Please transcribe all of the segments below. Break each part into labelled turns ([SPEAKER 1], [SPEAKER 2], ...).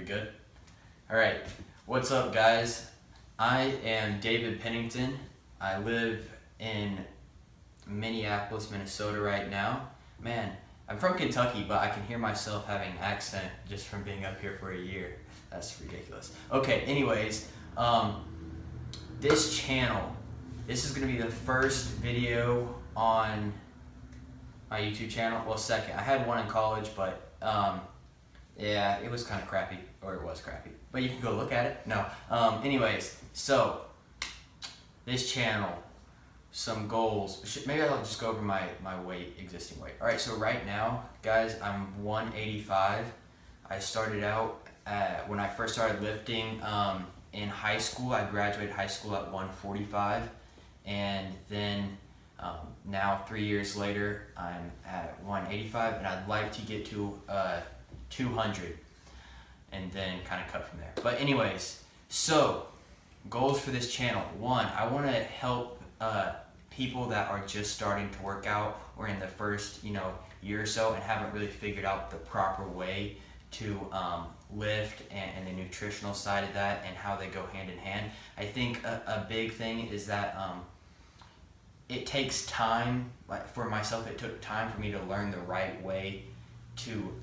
[SPEAKER 1] good? All right, what's up guys? I am David Pennington. I live in Minneapolis, Minnesota right now. Man, I'm from Kentucky, but I can hear myself having an accent just from being up here for a year. That's ridiculous. Okay, anyways, this channel, this is gonna be the first video on my YouTube channel. Well, second. I had one in college, but yeah, it was kind of crappy, or it was crappy. But you can go look at it. No. Anyways, so this channel, some goals. Maybe I'll just go over my weight, existing weight. All right, so right now, guys, I'm 185. I started out when I first started lifting in high school. I graduated high school at 145, and then now 3 years later, I'm at 185, and I'd like to get to 200 and then kind of cut from there. But anyways, so goals for this channel. One, I want to help people that are just starting to work out or in the first year or so and haven't really figured out the proper way to lift and the nutritional side of that and how they go hand in hand. I think a big thing is that it takes time. Like for myself, it took time for me to learn the right way to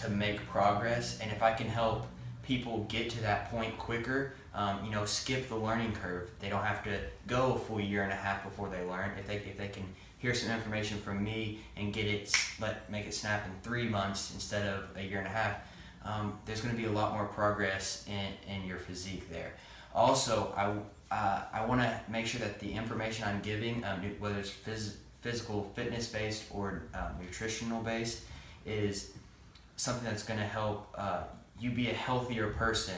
[SPEAKER 1] make progress, and if I can help people get to that point quicker, skip the learning curve. They don't have to go a full year and a half before they learn. If they can hear some information from me and get it, make it snap in 3 months instead of a year and a half, there's going to be a lot more progress in your physique there. Also, I want to make sure that the information I'm giving, whether it's physical fitness based or nutritional based, is something that's going to help you be a healthier person.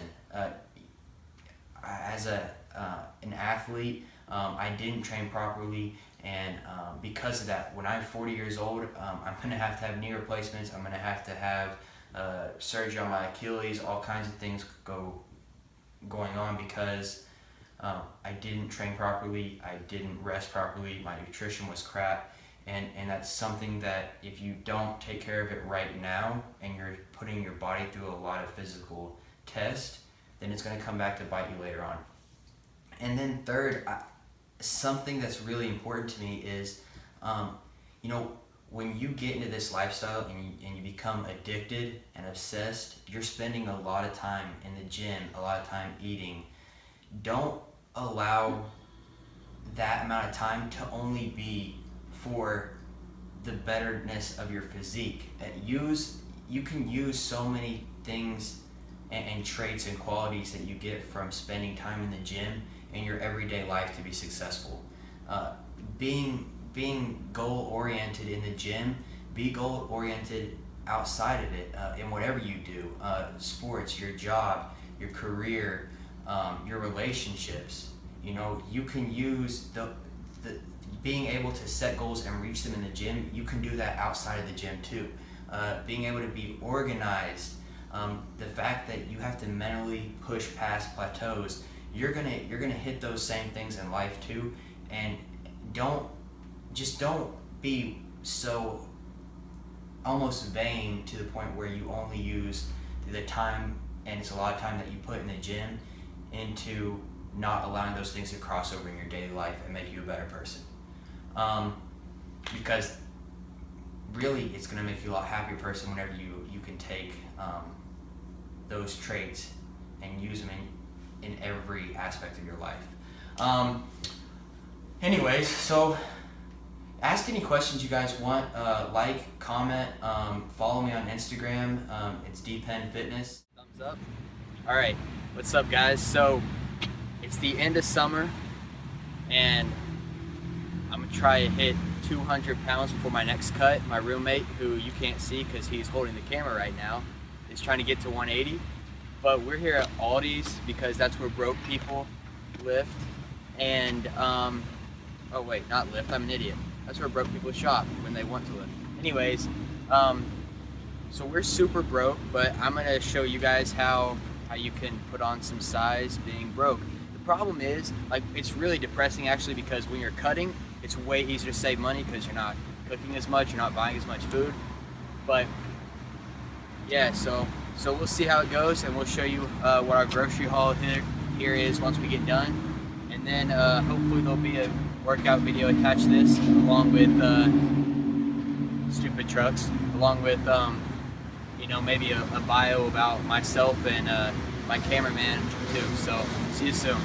[SPEAKER 1] As an athlete, I didn't train properly, and because of that, when I'm 40 years old, I'm going to have knee replacements. I'm going to have surgery on my Achilles, all kinds of things going on because I didn't train properly, I didn't rest properly, my nutrition was crap, and that's something that if you don't take care of it right now and you're putting your body through a lot of physical tests, then it's going to come back to bite you later on. And then third, something that's really important to me is, when you get into this lifestyle and you become addicted and obsessed, you're spending a lot of time in the gym, a lot of time eating. Don't allow that amount of time to only be for the betterness of your physique. You can use so many things and traits and qualities that you get from spending time in the gym in your everyday life to be successful. Being goal-oriented in the gym, be goal-oriented outside of it, in whatever you do, sports, your job, your career, your relationships. You can use the being able to set goals and reach them in the gym. You can do that outside of the gym too. Being able to be organized, the fact that you have to mentally push past plateaus. You're gonna hit those same things in life too, and don't be so almost vain to the point where you only use the time, and it's a lot of time that you put in the gym, into not allowing those things to cross over in your daily life and make you a better person. Because really it's going to make you a lot happier person whenever you can take those traits and use them in every aspect of your life. Anyways, so ask any questions you guys want. Like, comment, follow me on Instagram. It's dpennfitness. Thumbs up. All right, what's up guys? So it's the end of summer and I'm gonna try to hit 200 pounds before my next cut. My roommate, who you can't see because he's holding the camera right now, is trying to get to 180. But we're here at Aldi's because that's where broke people lift. And oh wait, not lift, I'm an idiot. That's where broke people shop when they want to lift. Anyways, so we're super broke, but I'm gonna show you guys how you can put on some size being broke. The problem is, it's really depressing actually, because when you're cutting, it's way easier to save money because you're not cooking as much, you're not buying as much food. But yeah, so So we'll see how it goes, and we'll show you what our grocery haul here is once we get done. And then hopefully there'll be a workout video attached to this, along with stupid trucks, along with you know, maybe a bio about myself and my cameraman too. So see you soon.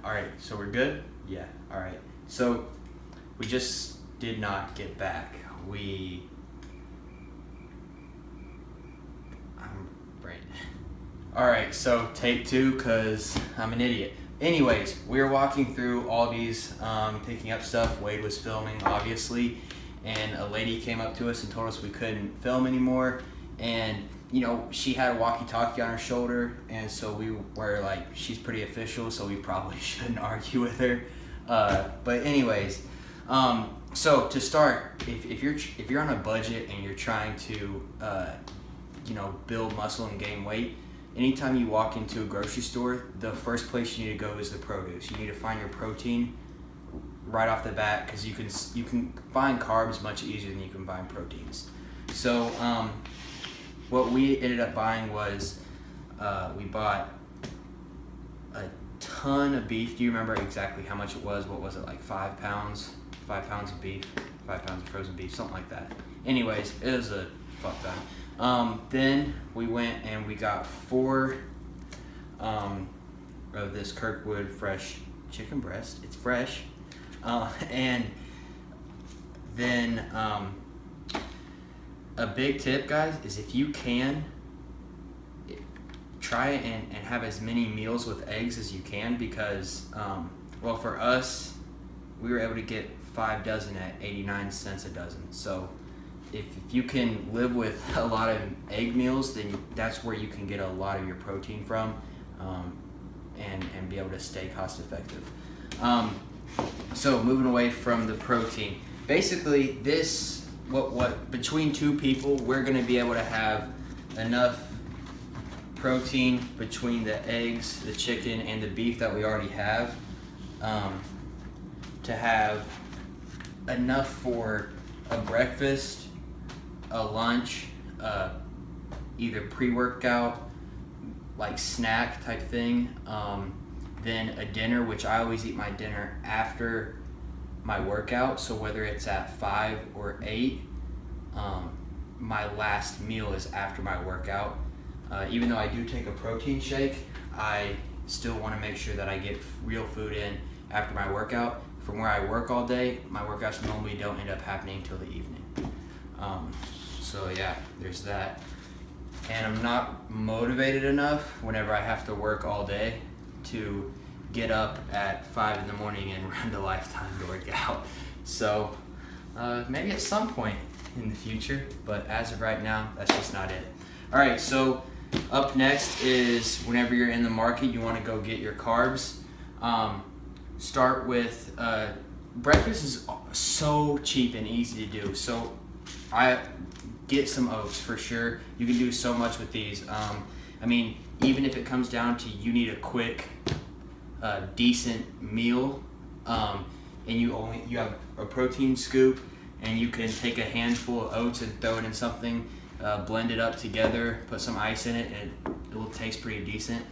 [SPEAKER 1] All right, so we're good? Yeah, all right. So we just did not get back. I'm brain. All right, so take two, cause I'm an idiot. Anyways, we were walking through Aldi's, picking up stuff. Wade was filming, obviously, and a lady came up to us and told us we couldn't film anymore. And you know, she had a walkie-talkie on her shoulder, and so we were like, she's pretty official, so we probably shouldn't argue with her. But anyways, so to start, if you're on a budget and you're trying to you know, build muscle and gain weight, anytime you walk into a grocery store, the first place you need to go is the produce. You need to find your protein right off the bat, because you can find carbs much easier than you can find proteins. So what we ended up buying was we bought a ton of beef. Do you remember exactly how much it was? What was it, like 5 pounds? 5 pounds of beef, 5 pounds of frozen beef, something like that. Anyways, it was a fuck time. Then we went and we got 4 of this Kirkwood fresh chicken breast. It's fresh. And then a big tip, guys, is if you can, try and have as many meals with eggs as you can, because, well, for us, we were able to get 5 dozen at 89 cents a dozen. So if you can live with a lot of egg meals, then that's where you can get a lot of your protein from, and be able to stay cost effective. So moving away from the protein, basically this, what between 2 people, we're going to be able to have enough protein between the eggs, the chicken, and the beef that we already have, to have enough for a breakfast, a lunch, either pre-workout, like snack type thing, then a dinner, which I always eat my dinner after my workout. So whether it's at 5 or 8, my last meal is after my workout. Even though I do take a protein shake, I still want to make sure that I get real food in after my workout. From where I work all day, my workouts normally don't end up happening until the evening. So yeah, there's that. And I'm not motivated enough whenever I have to work all day to get up at 5 in the morning and run to Lifetime to work out. So maybe at some point in the future, but as of right now, that's just not it. All right, so up next is whenever you're in the market, you want to go get your carbs. Start with breakfast is so cheap and easy to do. So I get some oats for sure. You can do so much with these. I mean, even if it comes down to you need a quick, decent meal, and you have a protein scoop, and you can take a handful of oats and throw it in something, blend it up together, put some ice in it, and it will taste pretty decent.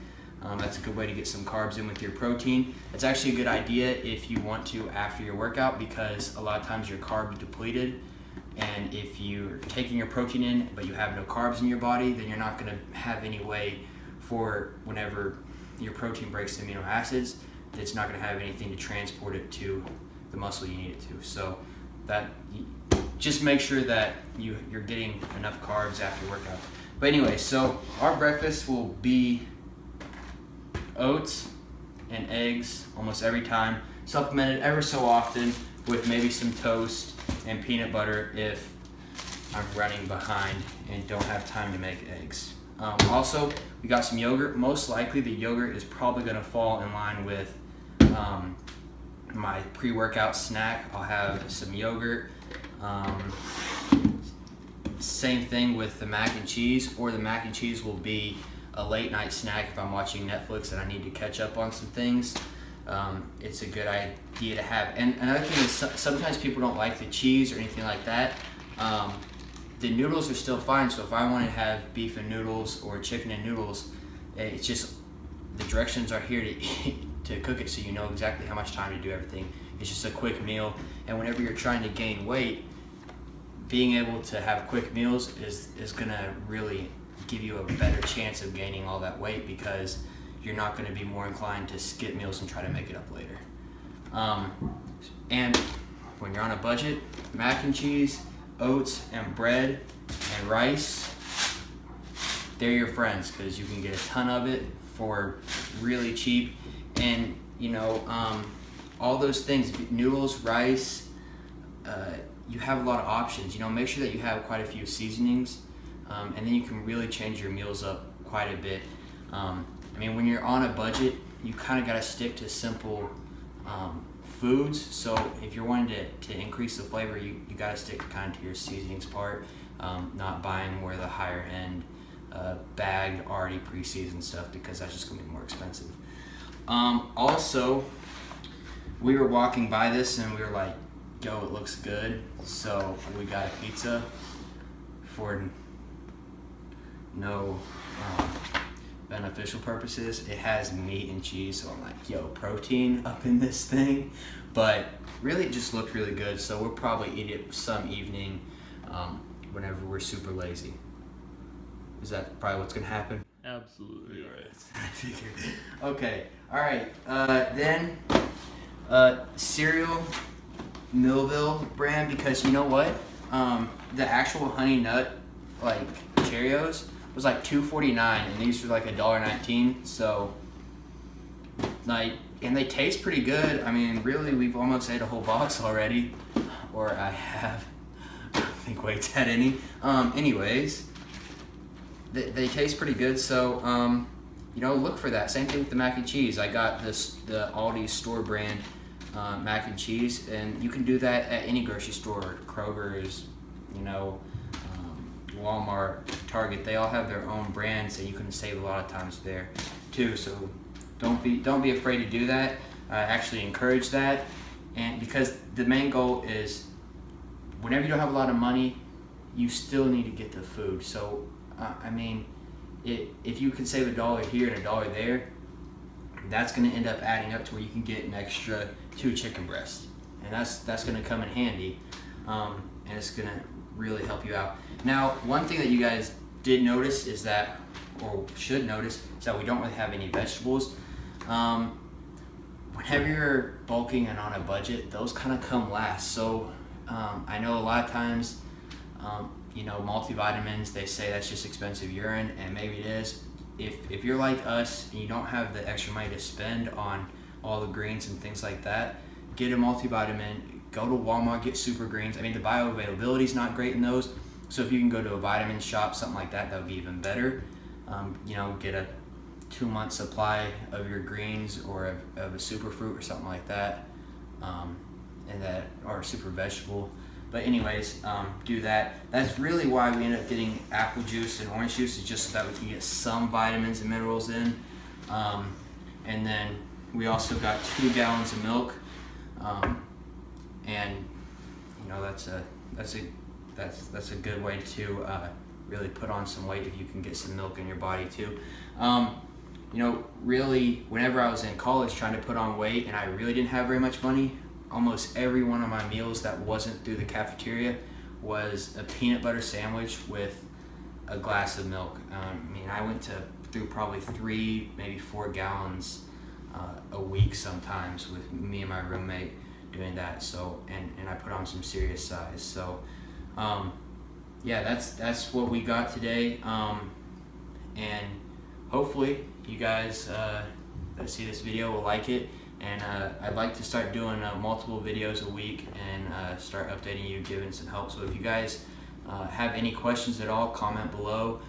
[SPEAKER 1] That's a good way to get some carbs in with your protein. It's actually a good idea if you want to after your workout, because a lot of times you're carb depleted, and if you're taking your protein in but you have no carbs in your body, then you're not going to have any way for whenever your protein breaks the amino acids, it's not going to have anything to transport it to the muscle you need it to. So that, just make sure that you're getting enough carbs after your workout. But anyway, so our breakfast will be oats and eggs almost every time, supplemented ever so often with maybe some toast and peanut butter if I'm running behind and don't have time to make eggs. Also, we got some yogurt. Most likely the yogurt is probably going to fall in line with my pre-workout snack. I'll have some yogurt, same thing with the mac and cheese, or the mac and cheese will be a late night snack if I'm watching Netflix and I need to catch up on some things. It's a good idea to have. And another thing is sometimes people don't like the cheese or anything like that. The noodles are still fine, so if I want to have beef and noodles or chicken and noodles, it's just the directions are here to cook it, so you know exactly how much time to do everything. It's just a quick meal, and whenever you're trying to gain weight, being able to have quick meals is gonna really give you a better chance of gaining all that weight, because you're not gonna be more inclined to skip meals and try to make it up later. And when you're on a budget, mac and cheese, oats and bread and rice, they're your friends, because you can get a ton of it for really cheap. And you know, all those things, noodles, rice, you have a lot of options. You know, make sure that you have quite a few seasonings, and then you can really change your meals up quite a bit. I mean, when you're on a budget, you kind of got to stick to simple foods. So if you're wanting to increase the flavor, you got to stick kind of to your seasonings part, not buying more of the higher end bagged, already pre-seasoned stuff, because that's just going to be more expensive. Also, we were walking by this and we were like, yo, it looks good. So we got a pizza for no beneficial purposes. It has meat and cheese, so I'm like, yo, protein up in this thing. But really, it just looked really good, so we'll probably eat it some evening whenever we're super lazy. Is that probably what's gonna happen?
[SPEAKER 2] Absolutely right.
[SPEAKER 1] I figured. Okay, all right. Then cereal, Millville brand, because you know what? The actual honey nut, like Cheerios, was like $2.49, and these were like $1.19. So, like, and they taste pretty good. I mean, really, we've almost ate a whole box already, or I have. I don't think Wade's had any. Anyways, they taste pretty good. So, you know, look for that. Same thing with the mac and cheese. I got the Aldi store brand mac and cheese, and you can do that at any grocery store, Kroger's, you know, Walmart, Target. They all have their own brands, and you can save a lot of times there too. So don't be afraid to do that. I actually encourage that, and because the main goal is, whenever you don't have a lot of money, you still need to get the food. So I mean, if you can save $1 here and $1 there, that's going to end up adding up to where you can get an extra 2 chicken breasts, and that's going to come in handy, and it's going to really help you out. Now, one thing that you guys did notice is that, or should notice, is that we don't really have any vegetables. Whenever you're bulking and on a budget, those kind of come last. So I know a lot of times, you know, multivitamins, they say that's just expensive urine, and maybe it is. If you're like us and you don't have the extra money to spend on all the greens and things like that, get a multivitamin. Go to Walmart, get super greens. I mean, the bioavailability is not great in those, so if you can go to a vitamin shop, something like that, that would be even better. You know, get a 2-month supply of your greens, or of a superfruit or something like that, and that, or a super vegetable. But anyways, do that. That's really why we end up getting apple juice and orange juice, is just so that we can get some vitamins and minerals in. And then we also got 2 gallons of milk, and you know, that's a good way to really put on some weight, if you can get some milk in your body too. You know, really, whenever I was in college trying to put on weight and I really didn't have very much money, almost every one of my meals that wasn't through the cafeteria was a peanut butter sandwich with a glass of milk. I mean, I went through probably 3, maybe 4 gallons a week sometimes, with me and my roommate doing that. So, and I put on some serious size. So, yeah, that's what we got today. And hopefully you guys that see this video will like it. And I'd like to start doing multiple videos a week, and start updating you, giving some help. So if you guys have any questions at all, comment below.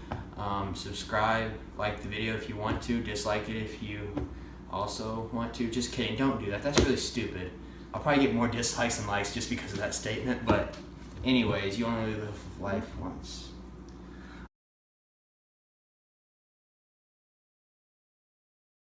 [SPEAKER 1] Subscribe, like the video if you want to, dislike it if you also want to. Just kidding, don't do that. That's really stupid. I'll probably get more dislikes than likes just because of that statement. But Anyways, you only live life once.